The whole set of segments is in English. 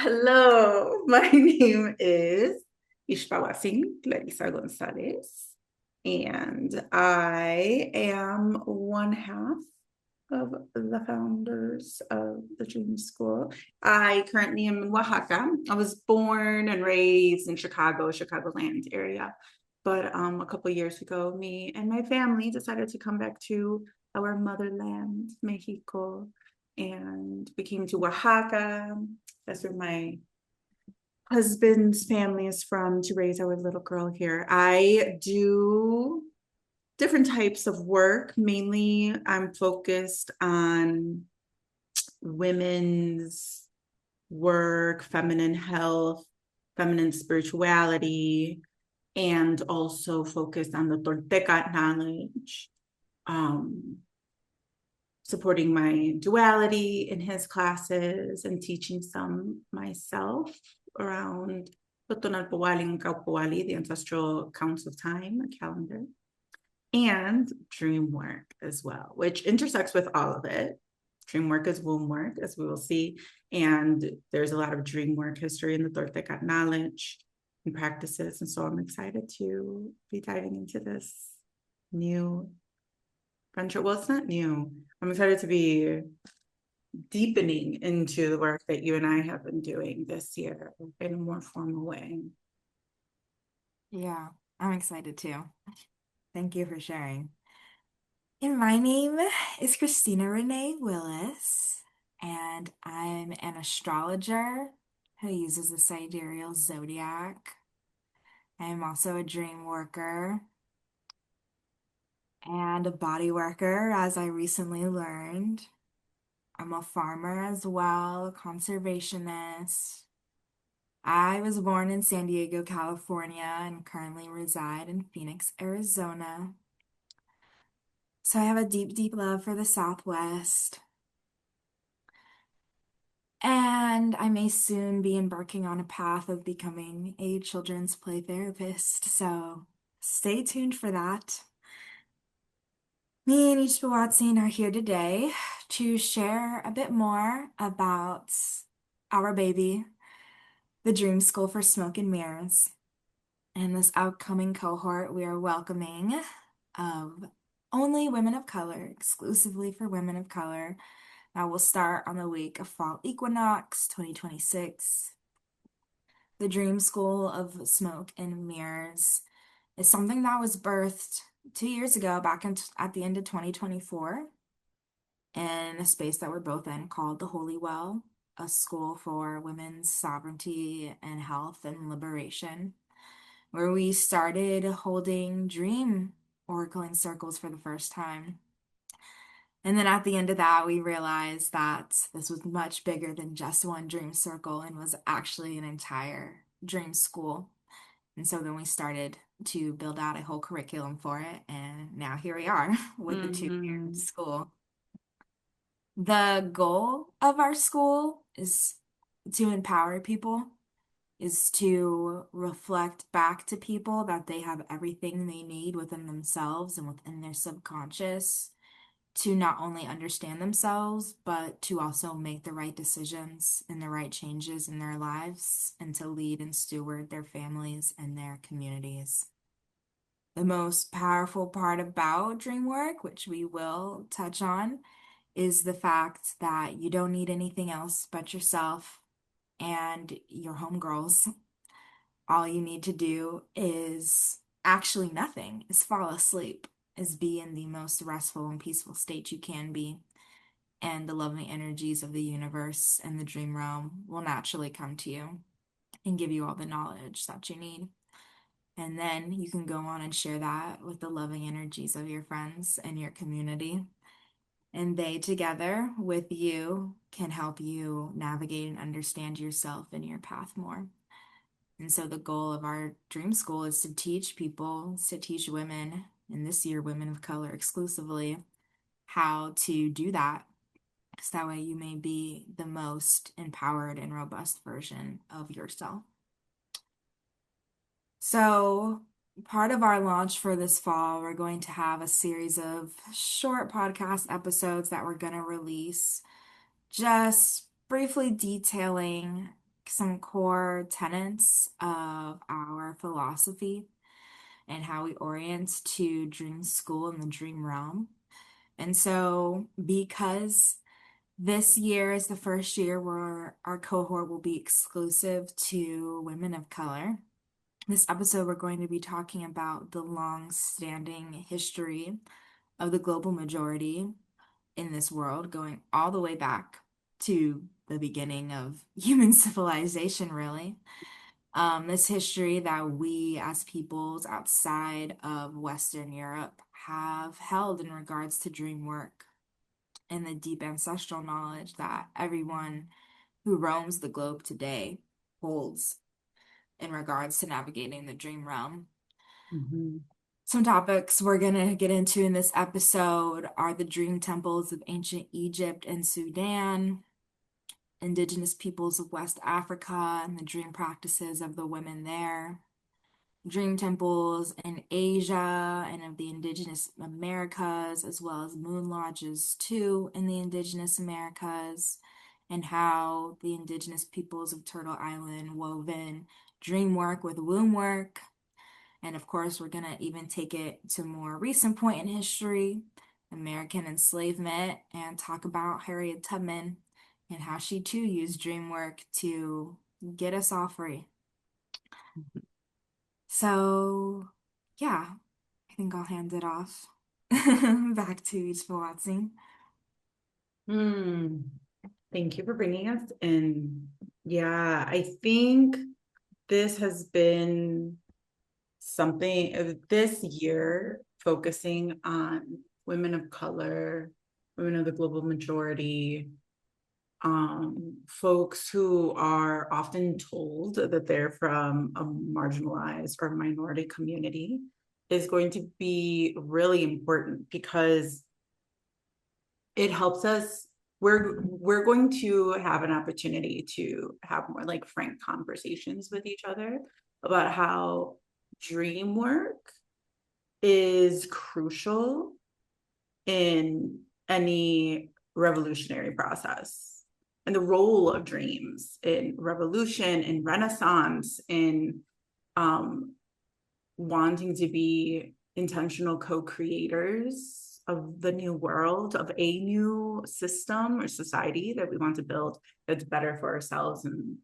Hello, my name is Ixpahuatzin Gonzalez, and I am one half of the founders of the Dream School. I currently am in Oaxaca. I was born and raised in Chicagoland area. But a couple years ago, me and my family decided to come back to our motherland, Mexico, and we came to Oaxaca. That's where my husband's family is from to raise our little girl here. I do different types of work. Mainly, I'm focused on women's work, feminine health, feminine spirituality, and also focused on the Tolteca knowledge. Um, Supporting my duality in his classes and teaching some myself around the ancestral counts of time, a calendar, and dream work as well, which intersects with all of it. Dream work is womb work, as we will see. And there's a lot of dream work history in the Tolteca knowledge and practices. And so I'm excited to be diving into this new venture. Well, it's not new. I'm excited to be deepening into the work that you and I have been doing this year in a more formal way. Yeah, I'm excited too. Thank you for sharing. And my name is Christina Renee Willis, and I'm an astrologer who uses the sidereal zodiac. I am also a dream worker and a body worker, as I recently learned. I'm a farmer as well, a conservationist. I was born in San Diego, California, and currently reside in Phoenix, Arizona. So I have a deep, deep love for the Southwest. And I may soon be embarking on a path of becoming a children's play therapist. So stay tuned for that. Me and Ixpahuatzin are here today to share a bit more about our baby, the Dream School for Smoke and Mirrors. And this upcoming cohort we are welcoming of only women of color, exclusively for women of color. Now we'll start on the week of Fall Equinox 2026. The Dream School of Smoke and Mirrors is something that was birthed 2 years ago, at the end of 2024, in a space that we're both in called the Holy Well, a school for women's sovereignty and health and liberation, where we started holding dream oracling circles for the first time. And then at the end of that, we realized that this was much bigger than just one dream circle and was actually an entire dream school. And so then we started to build out a whole curriculum for it. And now here we are with the 2 year Mm-hmm. school. The goal of our school is to empower people, is to reflect back to people that they have everything they need within themselves and within their subconscious to not only understand themselves, but to also make the right decisions and the right changes in their lives and to lead and steward their families and their communities. The most powerful part about dream work, which we will touch on, is the fact that you don't need anything else but yourself and your homegirls. All you need to do is actually nothing, is fall asleep, is be in the most restful and peaceful state you can be. And the loving energies of the universe and the dream realm will naturally come to you and give you all the knowledge that you need. And then you can go on and share that with the loving energies of your friends and your community. And they together with you can help you navigate and understand yourself and your path more. And so the goal of our dream school is to teach people, is to teach women, and this year women of color exclusively, how to do that. So that way you may be the most empowered and robust version of yourself. So part of our launch for this fall, we're going to have a series of short podcast episodes that we're going to release, just briefly detailing some core tenets of our philosophy and how we orient to dream school and the dream realm. And so, because this year is the first year where our cohort will be exclusive to women of color, this episode we're going to be talking about the long-standing history of the global majority in this world, going all the way back to the beginning of human civilization, really. This history that we as peoples outside of Western Europe have held in regards to dream work and the deep ancestral knowledge that everyone who roams the globe today holds in regards to navigating the dream realm. Mm-hmm. Some topics we're going to get into in this episode are the dream temples of ancient Egypt and Sudan, Indigenous peoples of West Africa and the dream practices of the women there, dream temples in Asia and of the Indigenous Americas, as well as moon lodges too in the Indigenous Americas, and how the Indigenous peoples of Turtle Island wove in dream work with womb work. And of course, we're going to even take it to a more recent point in history, American enslavement, and talk about Harriet Tubman and how she too used dream work to get us all free. So, yeah, I think I'll hand it off back to Ixpahuatzin. Hmm. Thank you for bringing us in. Yeah, I think this has been something this year focusing on women of color, women of the global majority, folks who are often told that they're from a marginalized or minority community is going to be really important because it helps us. We're going to have an opportunity to have more like frank conversations with each other about how dream work is crucial in any revolutionary process and the role of dreams in revolution, in renaissance, in um, wanting to be intentional co-creators of the new world, of a new system or society that we want to build that's better for ourselves and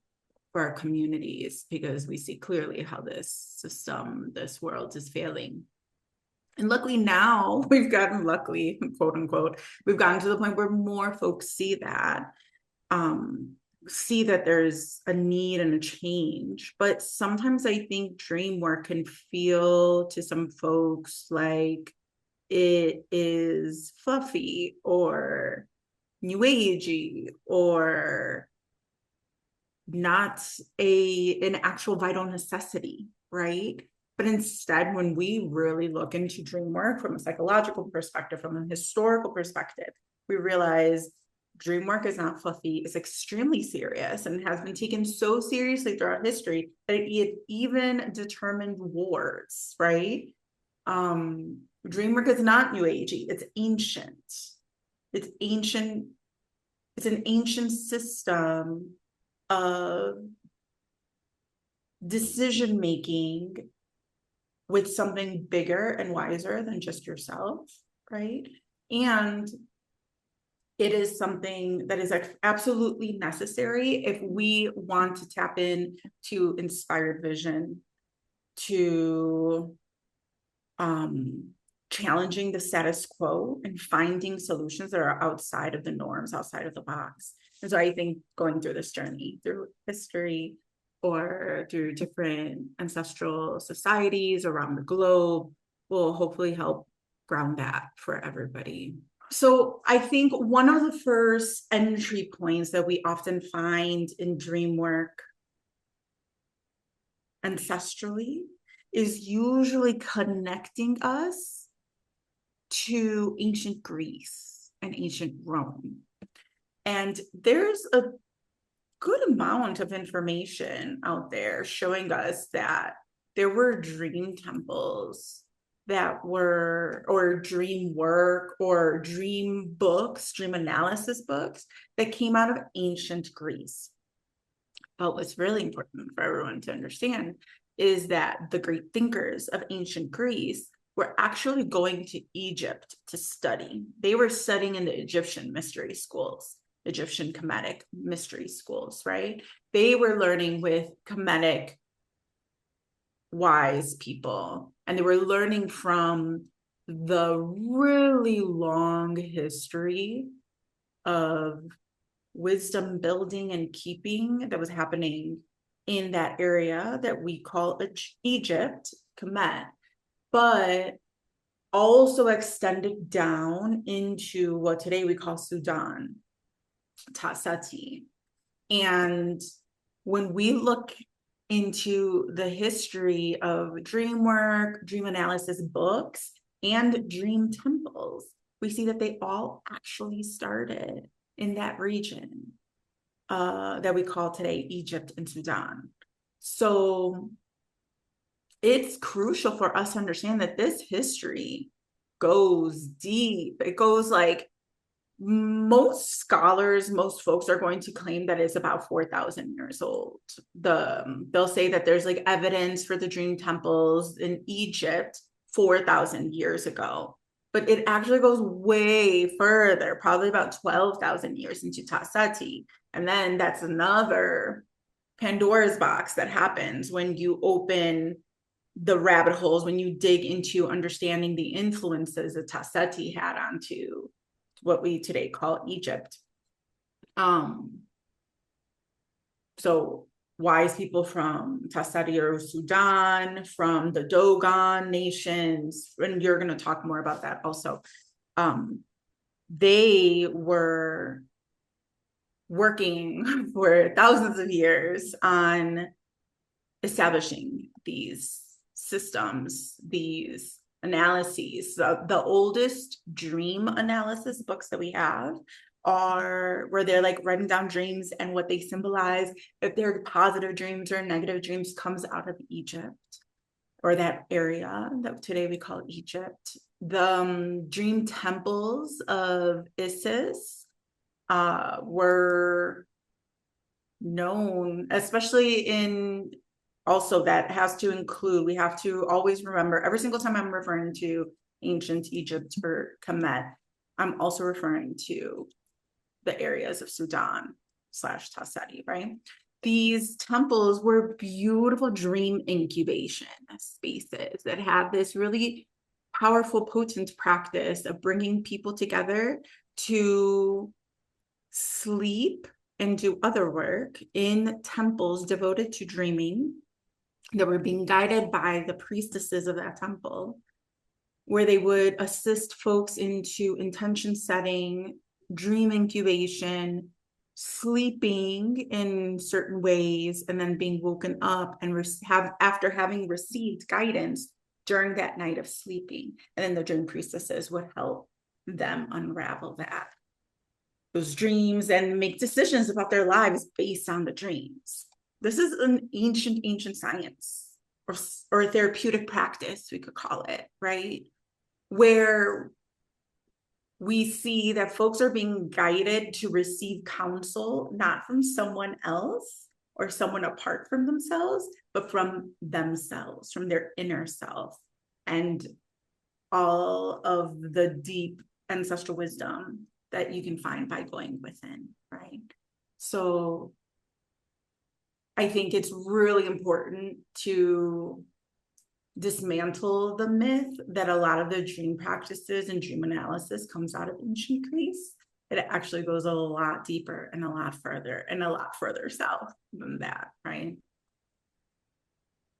for our communities, because we see clearly how this system, this world is failing. And luckily now we've gotten luckily, quote unquote, we've gotten to the point where more folks um, see that there's a need and a change. But sometimes I think dream work can feel to some folks like it is fluffy or new agey or not an actual vital necessity, right? But instead, when we really look into dream work from a psychological perspective, from a historical perspective, we realize dream work is not fluffy, it's extremely serious and has been taken so seriously throughout history that it even determined wars, right? Dream work is not new agey, it's ancient. It's ancient, it's an ancient system of decision making with something bigger and wiser than just yourself, right? And it is something that is absolutely necessary if we want to tap in to inspired vision, to challenging the status quo and finding solutions that are outside of the norms, outside of the box. And so I think going through this journey through history or through different ancestral societies around the globe will hopefully help ground that for everybody. So I think one of the first entry points that we often find in dream work ancestrally is usually connecting us to ancient Greece and ancient Rome. And there's a good amount of information out there showing us that there were dream temples that were, or dream work, or dream books, dream analysis books that came out of ancient Greece. But what's really important for everyone to understand is that the great thinkers of ancient Greece were actually going to Egypt to study. They were studying in the Egyptian mystery schools, Egyptian Kemetic mystery schools, right? They were learning with Kemetic wise people, and they were learning from the really long history of wisdom building and keeping that was happening in that area that we call Egypt, Kemet, but also extended down into what today we call Sudan, Tasati. And when we look into the history of dream work, dream analysis books, and dream temples, we see that they all actually started in that region that we call today Egypt and Sudan. So it's crucial for us to understand that this history goes deep. It goes like most scholars, most folks are going to claim that it's about 4,000 years old. They'll say that there's like evidence for the dream temples in Egypt 4,000 years ago, but it actually goes way further, probably about 12,000 years into Tasati. And then that's another Pandora's box that happens when you open the rabbit holes, when you dig into understanding the influences that Taseti had onto what we today call Egypt. So wise people from Taseti or Sudan, from the Dogon nations, and you're going to talk more about that also. They were working for thousands of years on establishing these systems, these analyses. The oldest dream analysis books that we have are where they're like writing down dreams and what they symbolize. If they're positive dreams or negative dreams, comes out of Egypt or that area that today we call Egypt. The dream temples of Isis were known, especially in, also that has to include, we have to always remember every single time I'm referring to ancient Egypt or Kemet, I'm also referring to the areas of Sudan / Taseti, right? These temples were beautiful dream incubation spaces that have this really powerful, potent practice of bringing people together to sleep and do other work in temples devoted to dreaming that were being guided by the priestesses of that temple, where they would assist folks into intention setting, dream incubation, sleeping in certain ways, and then being woken up and after having received guidance during that night of sleeping. And then the dream priestesses would help them unravel those dreams and make decisions about their lives based on the dreams. This is an ancient science or therapeutic practice, we could call it, right? Where we see that folks are being guided to receive counsel, not from someone else or someone apart from themselves, but from themselves, from their inner self, and all of the deep ancestral wisdom that you can find by going within, right? So I think it's really important to dismantle the myth that a lot of the dream practices and dream analysis comes out of ancient Greece. It actually goes a lot deeper and a lot further south than that, right?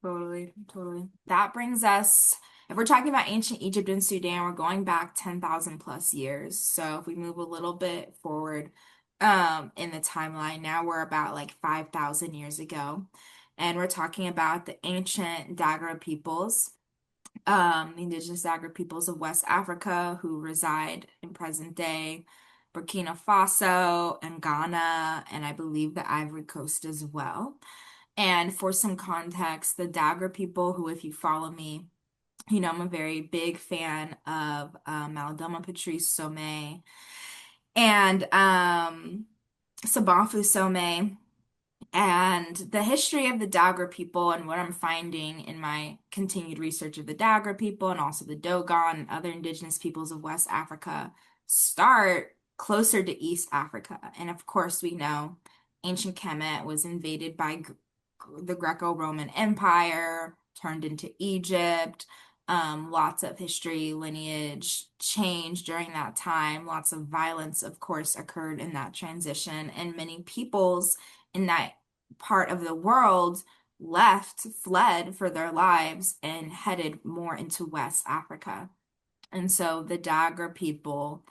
Totally, totally. That brings us, if we're talking about ancient Egypt and Sudan, we're going back 10,000 plus years. So if we move a little bit forward in the timeline, now we're about like 5,000 years ago. And we're talking about the ancient Dagra peoples, the indigenous Dagra peoples of West Africa who reside in present day Burkina Faso and Ghana, and I believe the Ivory Coast as well. And for some context, the Dagra people, who, if you follow me, you know, I'm a very big fan of Malidoma Patrice Somé and Sabanfu Somé. And the history of the Dagara people and what I'm finding in my continued research of the Dagara people and also the Dogon and other indigenous peoples of West Africa start closer to East Africa. And of course, we know ancient Kemet was invaded by the Greco-Roman Empire, turned into Egypt. Lots of history, lineage change during that time. Lots of violence, of course, occurred in that transition, and many peoples in that part of the world fled for their lives and headed more into West Africa. And so the Dagara people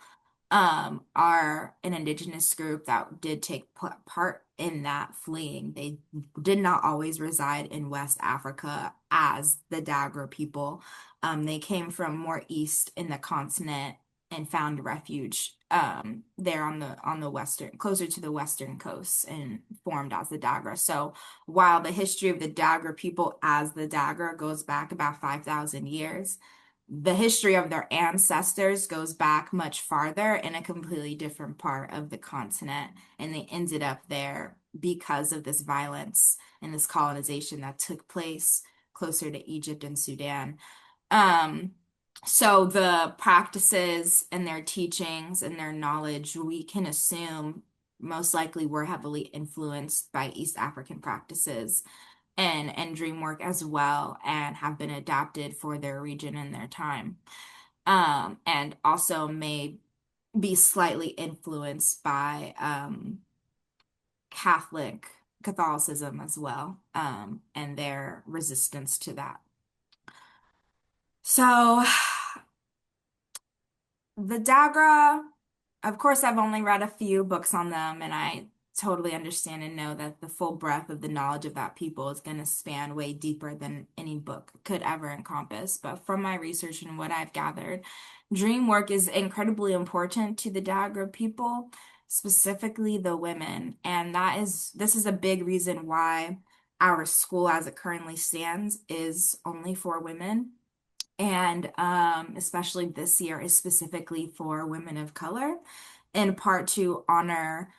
are an indigenous group that did take part in that fleeing. They did not always reside in West Africa as the Dagara people. They came from more east in the continent and found refuge there on the western, closer to the western coast, and formed as the Dagara. So while the history of the Dagara people as the Dagara goes back about 5,000 years, the history of their ancestors goes back much farther in a completely different part of the continent. And they ended up there because of this violence and this colonization that took place closer to Egypt and Sudan. Um, so the practices and their teachings and their knowledge, we can assume most likely were heavily influenced by East African practices and dream work as well, and have been adapted for their region and their time. And also may be slightly influenced by Catholicism as well, and their resistance to that. So the Dagra, of course, I've only read a few books on them, and I totally understand and know that the full breadth of the knowledge of that people is going to span way deeper than any book could ever encompass. But from my research and what I've gathered, dream work is incredibly important to the Dagra people, specifically the women. And this is a big reason why our school, as it currently stands, is only for women, and especially this year is specifically for women of color, in part to honor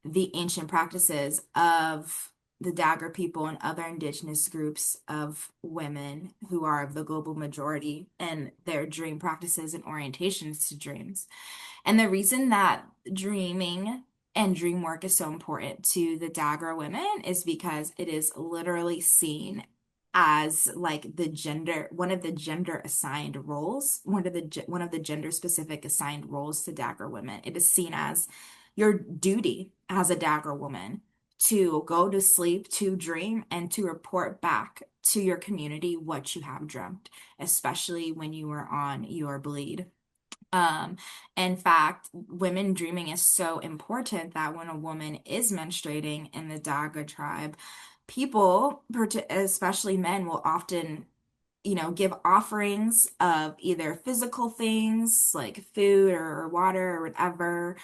the ancient practices of the Dagara people and other indigenous groups of women who are of the global majority, and their dream practices and orientations to dreams. And the reason that dreaming and dream work is so important to the Dagara women is because it is literally seen as like one of the gender assigned roles, one of the gender specific assigned roles to Dagara women. It is seen as your duty as a Dagara woman to go to sleep, to dream, and to report back to your community what you have dreamt, especially when you are on your bleed. Um, in fact, women dreaming is so important that when a woman is menstruating in the Daga tribe, people, especially men, will often, give offerings of either physical things like food or water or whatever,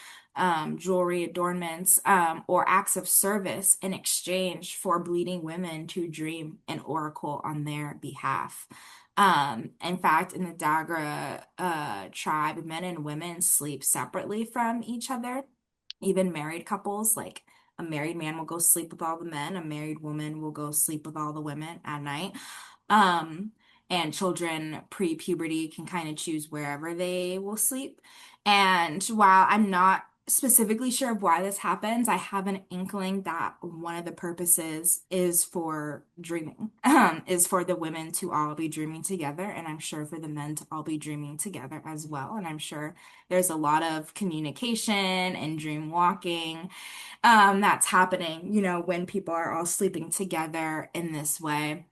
jewelry, adornments, or acts of service in exchange for bleeding women to dream an oracle on their behalf. In fact, in the Dagra tribe, men and women sleep separately from each other. Even married couples, like a married man will go sleep with all the men, a married woman will go sleep with all the women at night. Um, and children pre-puberty can kind of choose wherever they will sleep. And while I'm not specifically sure of why this happens, I have an inkling that one of the purposes is for dreaming, is for the women to all be dreaming together, and I'm sure for the men to all be dreaming together as well. And I'm sure there's a lot of communication and dream walking that's happening, when people are all sleeping together in this way.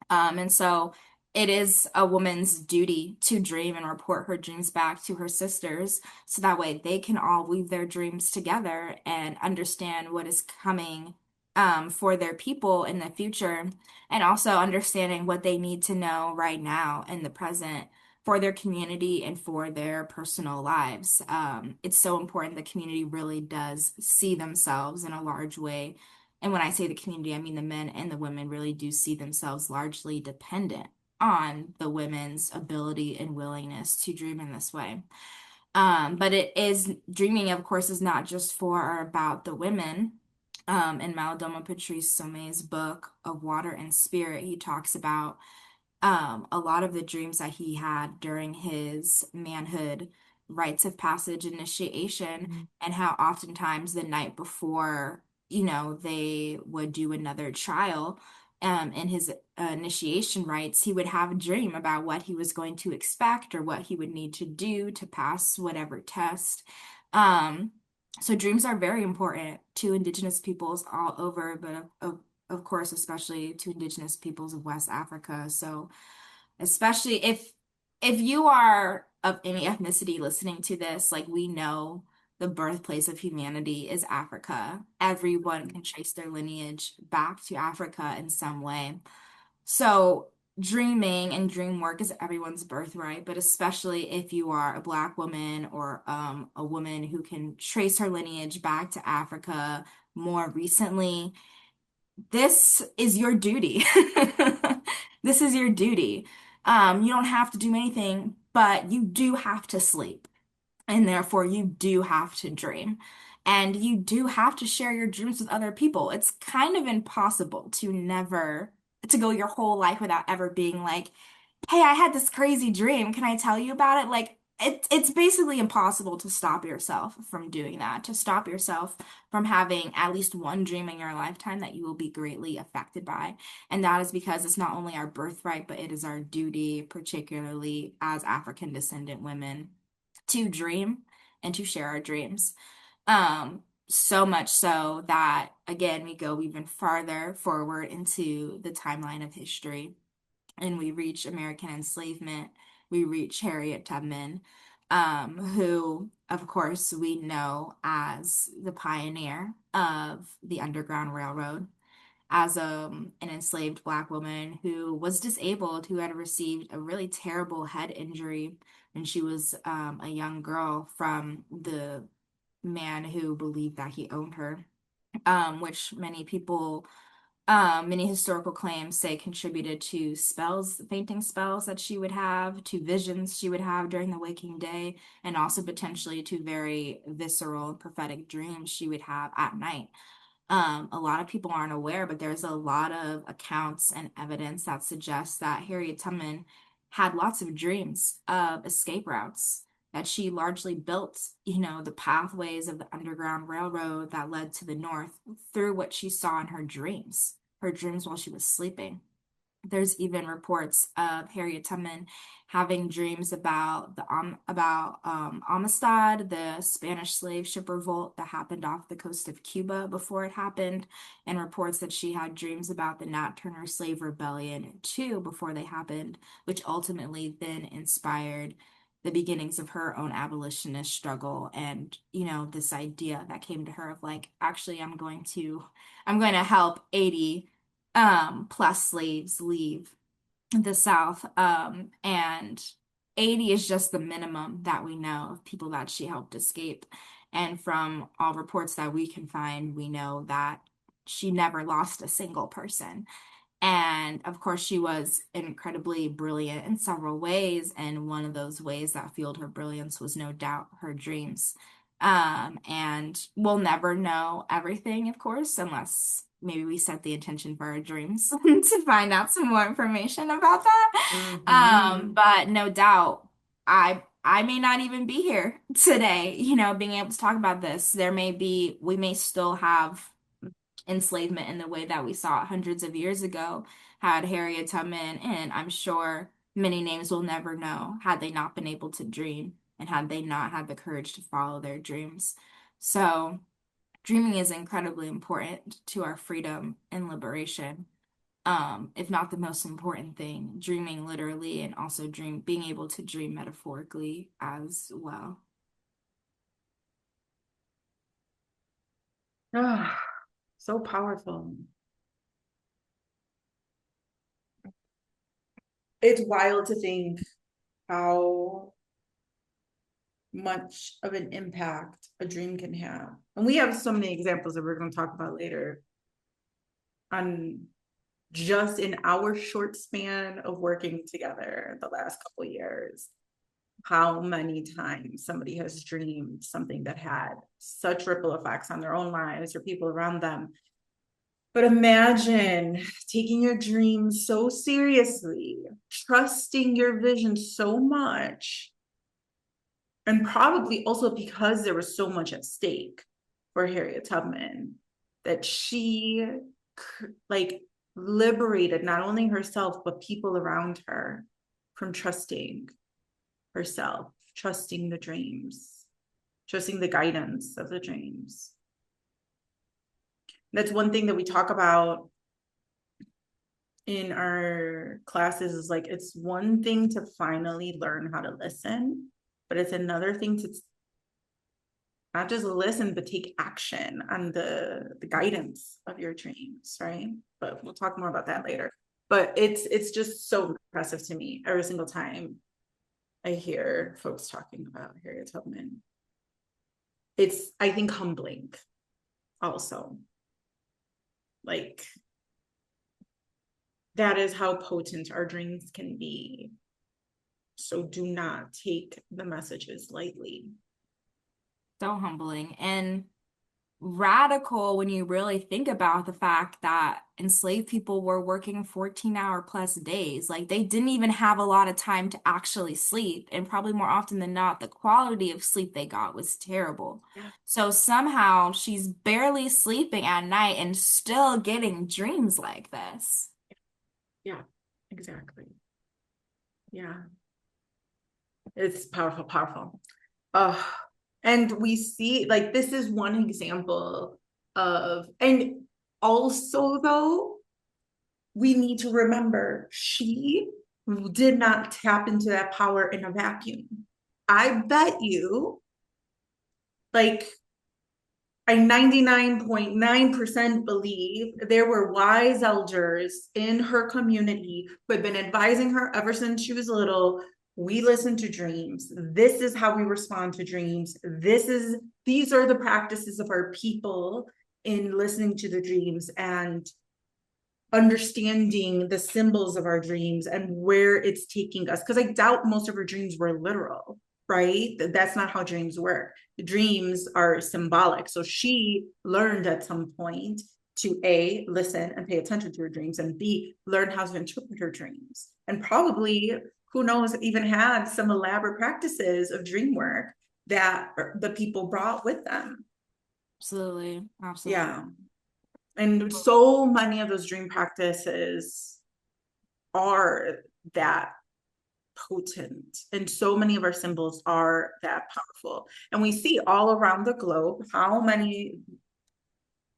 And so it is a woman's duty to dream and report her dreams back to her sisters so that way they can all weave their dreams together and understand what is coming for their people in the future, and also understanding what they need to know right now in the present for their community and for their personal lives. It's so important the community really does see themselves in a large way, and when I say the community, I mean the men and the women really do see themselves largely dependent on the women's ability and willingness to dream in this way. But it is dreaming, of course, is not just for or about the women. In Malidoma Patrice Somme's book of Water and Spirit, he talks about a lot of the dreams that he had during his manhood rites of passage initiation, Mm. and how oftentimes the night before, they would do another trial, in his initiation rites, he would have a dream about what he was going to expect or what he would need to do to pass whatever test. Um, so dreams are very important to Indigenous peoples all over, but of course, especially to Indigenous peoples of West Africa. So, especially if you are of any ethnicity listening to this, like, we know the birthplace of humanity is Africa. Everyone can trace their lineage back to Africa in some way. So, dreaming and dream work is everyone's birthright, but especially if you are a Black woman or a woman who can trace her lineage back to Africa more recently, this is your duty. This is your duty. You don't have to do anything, but you do have to sleep. And therefore, you do have to dream. And you do have to share your dreams with other people. It's kind of impossible to go your whole life without ever being like, hey, I had this crazy dream. Can I tell you about it? Like, it's basically impossible to stop yourself from doing that, to stop yourself from having at least one dream in your lifetime that you will be greatly affected by. And that is because it's not only our birthright, but it is our duty, particularly as African descendant women, to dream and to share our dreams. So much so that, again, we go even farther forward into the timeline of history and we reach American enslavement. We reach Harriet Tubman, who, of course, we know as the pioneer of the Underground Railroad, as an enslaved Black woman who was disabled, who had received a really terrible head injury when she was a young girl from the man who believed that he owned her, which many historical claims say contributed to spells, fainting spells that she would have, to visions she would have during the waking day, and also potentially to very visceral and prophetic dreams she would have at night. A lot of people aren't aware, but there's a lot of accounts and evidence that suggests that Harriet Tubman had lots of dreams of escape routes, that she largely built, the pathways of the Underground Railroad that led to the North through what she saw in her dreams while she was sleeping. There's even reports of Harriet Tubman having dreams about Amistad, the Spanish slave ship revolt that happened off the coast of Cuba before it happened, and reports that she had dreams about the Nat Turner slave rebellion too before they happened, which ultimately then inspired the beginnings of her own abolitionist struggle and, this idea that came to her of like, actually, I'm going to help 80 plus slaves leave the South. And 80 is just the minimum that we know of people that she helped escape. And from all reports that we can find, we know that she never lost a single person. And of course, she was incredibly brilliant in several ways. And one of those ways that fueled her brilliance was no doubt her dreams. And we'll never know everything, of course, unless maybe we set the intention for our dreams to find out some more information about that. Mhm. But no doubt, I may not even be here today, being able to talk about this. We may still have enslavement in the way that we saw it hundreds of years ago had Harriet Tubman, and I'm sure many names we'll never know had they not been able to dream and had they not had the courage to follow their dreams. So, dreaming is incredibly important to our freedom and liberation. If not the most important thing, dreaming literally and also being able to dream metaphorically as well. Ah, so powerful. It's wild to think how much of an impact a dream can have. And we have so many examples that we're going to talk about later on just in our short span of working together the last couple years. how many times somebody has dreamed something that had such ripple effects on their own lives or people around them. But imagine taking your dreams so seriously, trusting your vision so much, and probably also because there was so much at stake for Harriet Tubman, that she like liberated not only herself, but people around her from trusting herself, trusting the dreams, trusting the guidance of the dreams. That's one thing that we talk about in our classes, is like, it's one thing to finally learn how to listen, but it's another thing to not just listen, but take action on the guidance of your dreams, right? But we'll talk more about that later. But it's just so impressive to me every single time I hear folks talking about Harriet Tubman. It's, I think, humbling also. Like, that is how potent our dreams can be. So do not take the messages lightly. So humbling and radical when you really think about the fact that enslaved people were working 14-hour plus days. Like they didn't even have a lot of time to actually sleep. And probably more often than not, the quality of sleep they got was terrible. Yeah. So somehow she's barely sleeping at night and still getting dreams like this. Yeah, exactly. Yeah. It's powerful, powerful. And we see, like, this is one example of, and also though, we need to remember she did not tap into that power in a vacuum. I bet you, like, I 99.9% believe there were wise elders in her community who had been advising her ever since she was little. We listen to dreams. This is how we respond to dreams. These are the practices of our people in listening to the dreams and understanding the symbols of our dreams and where it's taking us. Because I doubt most of her dreams were literal, right? That's not how dreams work. The dreams are symbolic. So she learned at some point to A, listen and pay attention to her dreams, and B, learn how to interpret her dreams. And probably, who knows, even had some elaborate practices of dream work that the people brought with them. Absolutely. Absolutely. Yeah. And so many of those dream practices are that potent, and so many of our symbols are that powerful. And we see all around the globe how many,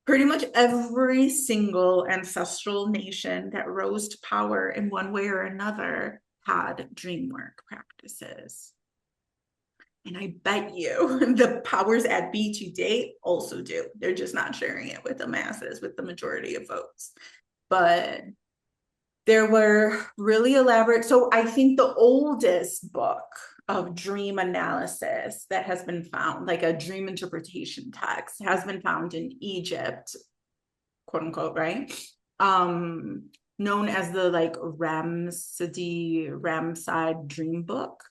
pretty much every single ancestral nation that rose to power in one way or another had dream work practices. And I bet you the powers at be today also do. They're just not sharing it with the masses, with the majority of votes. But there were really elaborate. So I think the oldest book of dream analysis that has been found, like a dream interpretation text, has been found in Egypt, quote unquote, right? Known as the like Ramside dream book.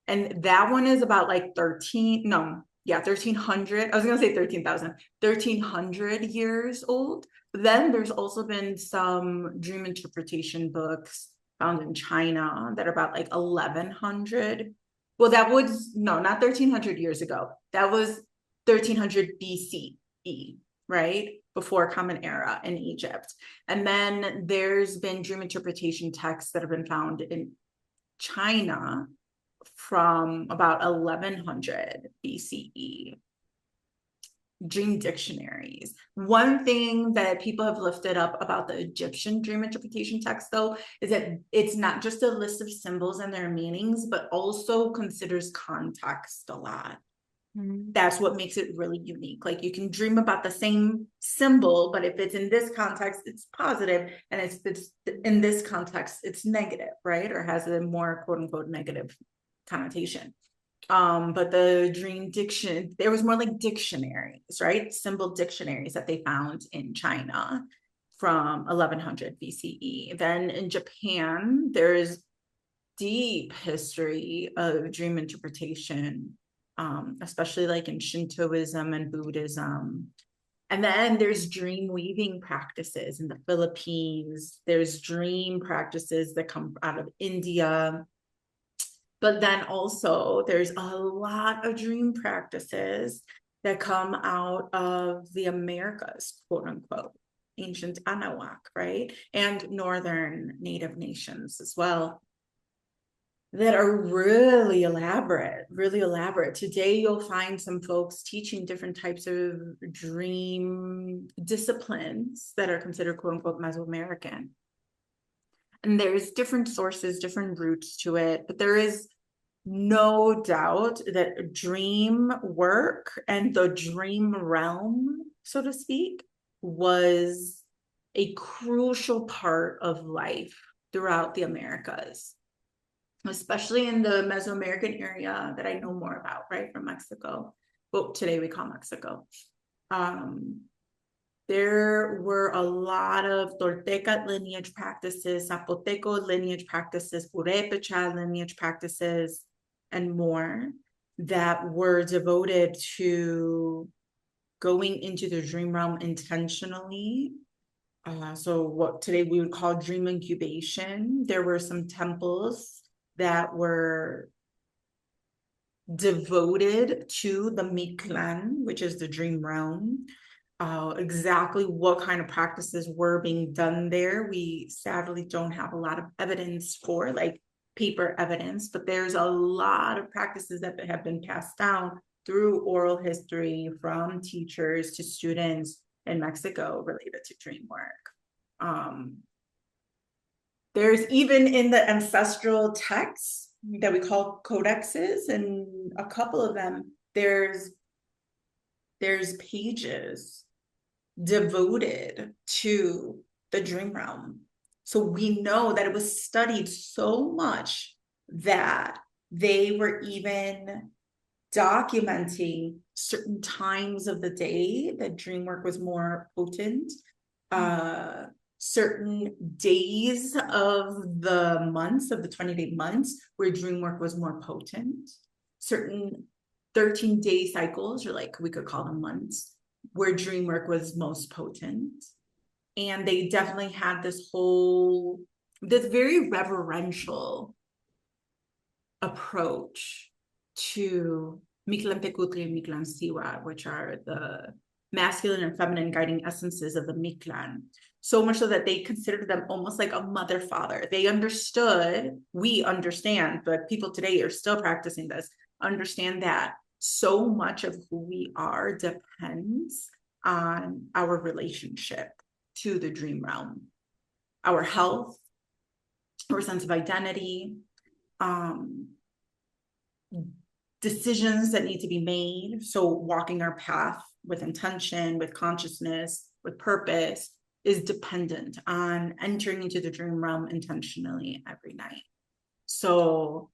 And that one is about like 1300. I was gonna say 13,000, 1300 years old. Then there's also been some dream interpretation books found in China that are about like 1100. Well, that was, no, not 1300 years ago. That was 1300 BCE, right? Before Common Era in Egypt. And then there's been dream interpretation texts that have been found in China from about 1100 BCE. Dream dictionaries. One thing that people have lifted up about the Egyptian dream interpretation text, though, is that it's not just a list of symbols and their meanings, but also considers context a lot. That's what makes it really unique. Like, you can dream about the same symbol, but if it's in this context, it's positive, and if it's in this context, it's negative, right? Or has a more quote unquote negative connotation. But the dream diction, there was more like dictionaries, right? Symbol dictionaries that they found in China from 1100 BCE. Then in Japan, there's deep history of dream interpretation, especially like in Shintoism and Buddhism. And then there's dream weaving practices in the Philippines. There's dream practices that come out of India. But then also there's a lot of dream practices that come out of the Americas, quote unquote, ancient Anuak, right? And Northern Native nations as well, that are really elaborate, really elaborate. Today, you'll find some folks teaching different types of dream disciplines that are considered quote unquote Mesoamerican. And there's different sources, different roots to it, but there is no doubt that dream work and the dream realm, so to speak, was a crucial part of life throughout the Americas, especially in the Mesoamerican area that I know more about, right, from Mexico. Well, today we call Mexico. There were a lot of Tolteca lineage practices, Zapoteco lineage practices, Purepecha lineage practices, and more that were devoted to going into the dream realm intentionally. So what today we would call dream incubation. There were some temples that were devoted to the Mictlan, which is the dream realm. Exactly what kind of practices were being done there, we sadly don't have a lot of evidence for, like paper evidence, but there's a lot of practices that have been passed down through oral history from teachers to students in Mexico related to dream work. There's even in the ancestral texts that we call codexes, and a couple of them, there's pages devoted to the dream realm. So we know that it was studied so much that they were even documenting certain times of the day that dream work was more potent, certain days of the months, of the 20-day months, where dream work was more potent, certain 13-day cycles, or like we could call them months, where dream work was most potent. And they definitely had this very reverential approach to Mictlan Tecuhtli and Mictlan Siwa, which are the masculine and feminine guiding essences of the Mictlan. So much so that they considered them almost like a mother father. They understood, we understand, but people today are still practicing this, understand that so much of who we are depends on our relationship to the dream realm, our health, our sense of identity, decisions that need to be made. So walking our path with intention, with consciousness, with purpose is dependent on entering into the dream realm intentionally every night. So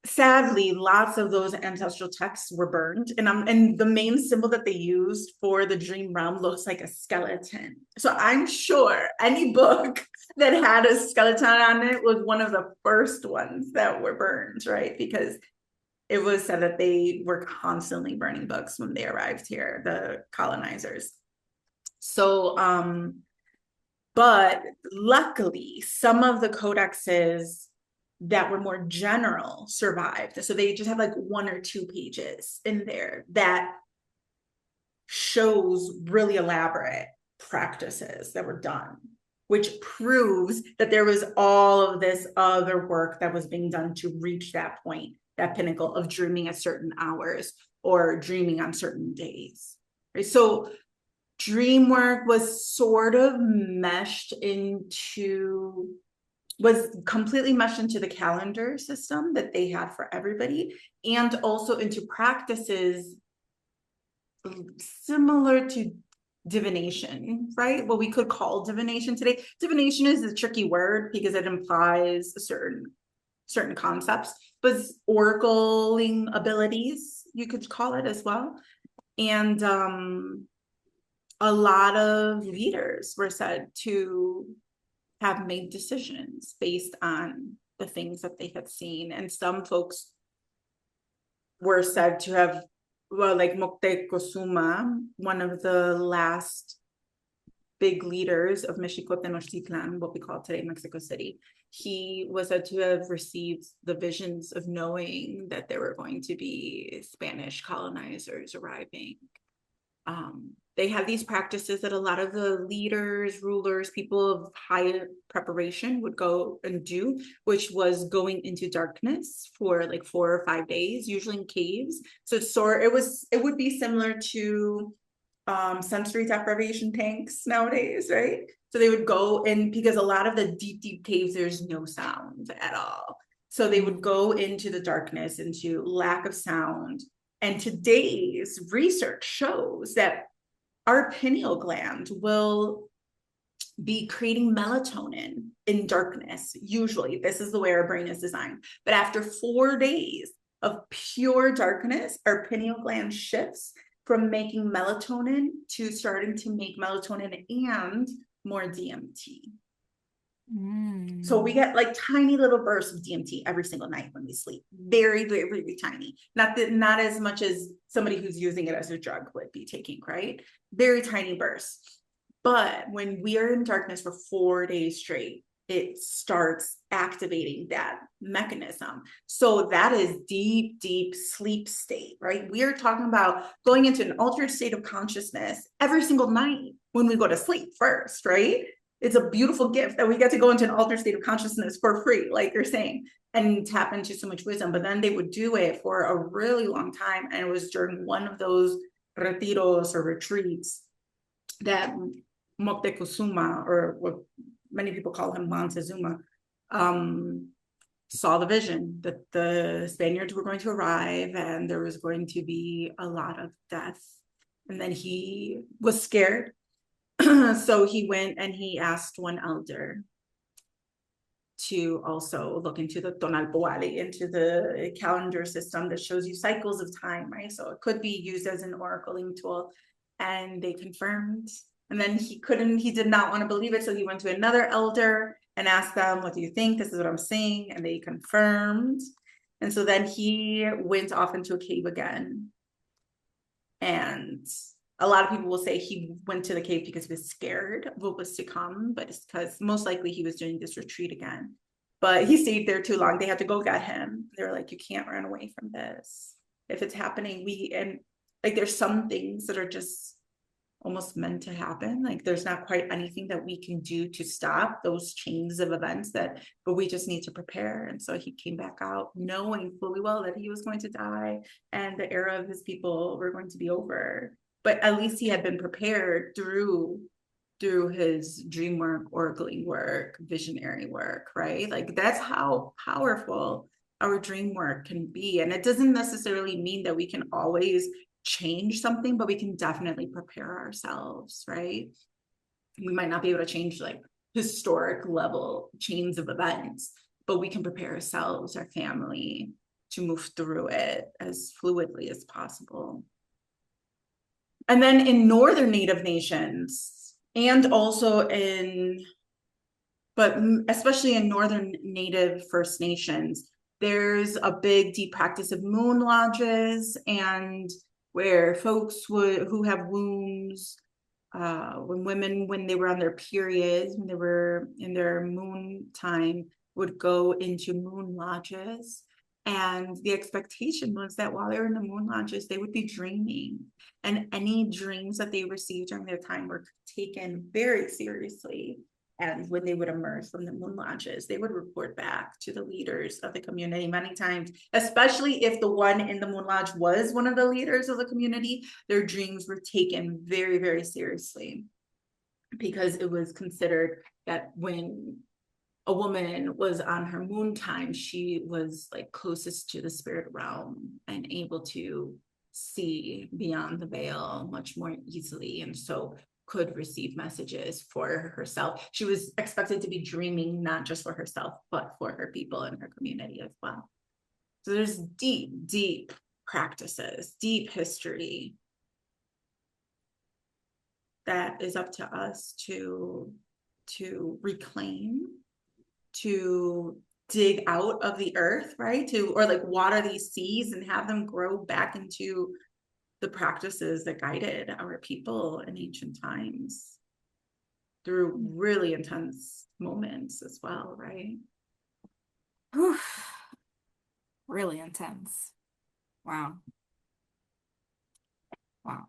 sadly, lots of those ancestral texts were burned, and the main symbol that they used for the dream realm looks like a skeleton. So I'm sure any book that had a skeleton on it was one of the first ones that were burned, right? Because it was said that they were constantly burning books when they arrived here, the colonizers. So, but luckily, some of the codexes that were more general survived. So they just have like 1 or 2 pages in there that shows really elaborate practices that were done, which proves that there was all of this other work that was being done to reach that point, that pinnacle of dreaming at certain hours or dreaming on certain days. Right? So dream work was sort of was completely meshed into the calendar system that they had for everybody, and also into practices similar to divination, right? What we could call divination today. Divination is a tricky word because it implies certain concepts, but oracling abilities, you could call it as well. And a lot of leaders were said to have made decisions based on the things that they had seen. And some folks were said to have, well, like Moctezuma, one of the last big leaders of Mexico Tenochtitlan, what we call today Mexico City, he was said to have received the visions of knowing that there were going to be Spanish colonizers arriving. They had these practices that a lot of the leaders, rulers, people of high preparation would go and do, which was going into darkness for like 4 or 5 days, usually in caves. So it would be similar to sensory deprivation tanks nowadays, right? So they would go in, because a lot of the deep caves, there's no sound at all. So they would go into the darkness, into lack of sound. And today's research shows that our pineal gland will be creating melatonin in darkness. Usually, this is the way our brain is designed. But after 4 days of pure darkness, our pineal gland shifts from making melatonin to starting to make melatonin and more DMT. So we get like tiny little bursts of DMT every single night when we sleep. Very, very, very tiny. Not as much as somebody who's using it as a drug would be taking, right? Very tiny bursts. But when we are in darkness for 4 days straight, it starts activating that mechanism. So that is deep sleep state, right? We are talking about going into an altered state of consciousness every single night when we go to sleep first, right? It's a beautiful gift that we get to go into an altered state of consciousness for free, like you're saying, and tap into so much wisdom. But then they would do it for a really long time. And it was during one of those retiros or retreats that Moctezuma, or what many people call him Montezuma, saw the vision that the Spaniards were going to arrive and there was going to be a lot of death. And then he was scared. So he went and he asked one elder to also look into the Tonalpoali, into the calendar system that shows you cycles of time, right? So it could be used as an oracling tool. And they confirmed. And then he did not want to believe it. So he went to another elder and asked them, what do you think? This is what I'm saying. And they confirmed. And so then he went off into a cave again. And a lot of people will say he went to the cave because he was scared of what was to come, but it's because most likely he was doing this retreat again. But he stayed there too long. They had to go get him. They were like, you can't run away from this. If it's happening, there's some things that are just almost meant to happen. Like there's not quite anything that we can do to stop those chains of events, but we just need to prepare. And so he came back out knowing fully well that he was going to die and the era of his people were going to be over. But at least he had been prepared through his dream work, oracling work, visionary work, right? Like that's how powerful our dream work can be. And it doesn't necessarily mean that we can always change something, but we can definitely prepare ourselves, right? We might not be able to change like historic level chains of events, but we can prepare ourselves, our family, to move through it as fluidly as possible. And then in Northern Native nations, and also but especially in Northern Native First Nations, there's a big, deep practice of moon lodges, and where folks who have wombs, when they were on their periods, when they were in their moon time, would go into moon lodges. And the expectation was that while they were in the moon lodges, they would be dreaming. And any dreams that they received during their time were taken very seriously. And when they would emerge from the moon lodges, they would report back to the leaders of the community many times, especially if the one in the moon lodge was one of the leaders of the community. Their dreams were taken very, very seriously, because it was considered that when a woman was on her moon time, she was like closest to the spirit realm and able to see beyond the veil much more easily. And so could receive messages for herself. She was expected to be dreaming not just for herself, but for her people and her community as well. So there's deep practices, deep history that is up to us to to reclaim, to dig out of the earth, right? Or like water these seeds and have them grow back into the practices that guided our people in ancient times through really intense moments as well, right? Whew. Really intense. Wow. Wow.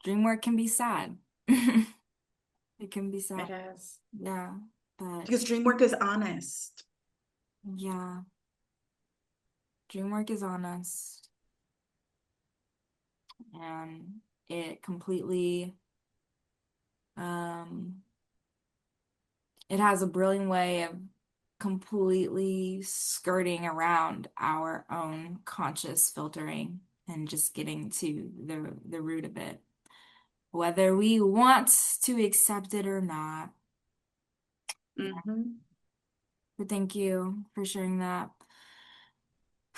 Dream work can be sad. It can be It sad. is. Yeah, but Because dream work is honest. yeah, dream work is honest and it completely um it has a brilliant way of completely skirting around our own conscious filtering and just getting to the root of it, whether we want to accept it or not. Yeah. Mm-hmm. But thank you for sharing that.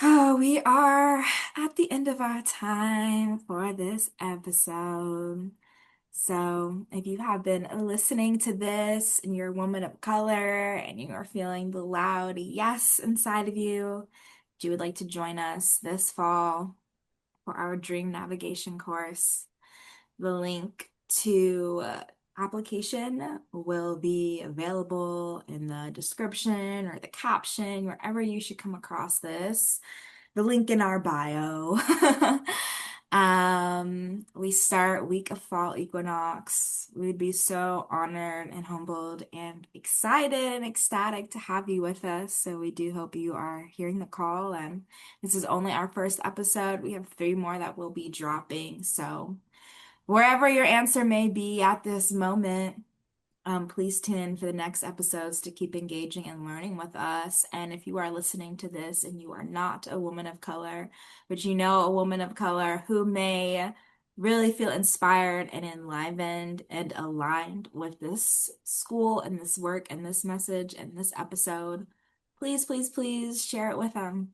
Oh, we are at the end of our time for this episode. So, if you have been listening to this and you're a woman of color and you are feeling the loud yes inside of you, if you would like to join us this fall for our dream navigation course, the link to application will be available in the description or the caption, wherever you should come across this. The link in our bio. We start week of fall equinox. We'd be so honored and humbled and excited and ecstatic to have you with us. So we do hope you are hearing the call. And this is only our first episode. We have 3 more that will be dropping. So wherever your answer may be at this moment, please tune in for the next episodes to keep engaging and learning with us. And if you are listening to this and you are not a woman of color, but you know a woman of color who may really feel inspired and enlivened and aligned with this school and this work and this message and this episode, please, please, please share it with them.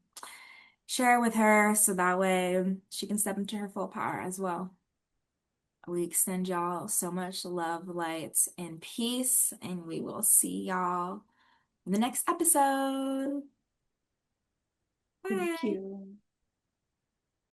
Share it with her so that way she can step into her full power as well. We extend y'all so much love, light, and peace, and we will see y'all in the next episode. Thank Bye. you.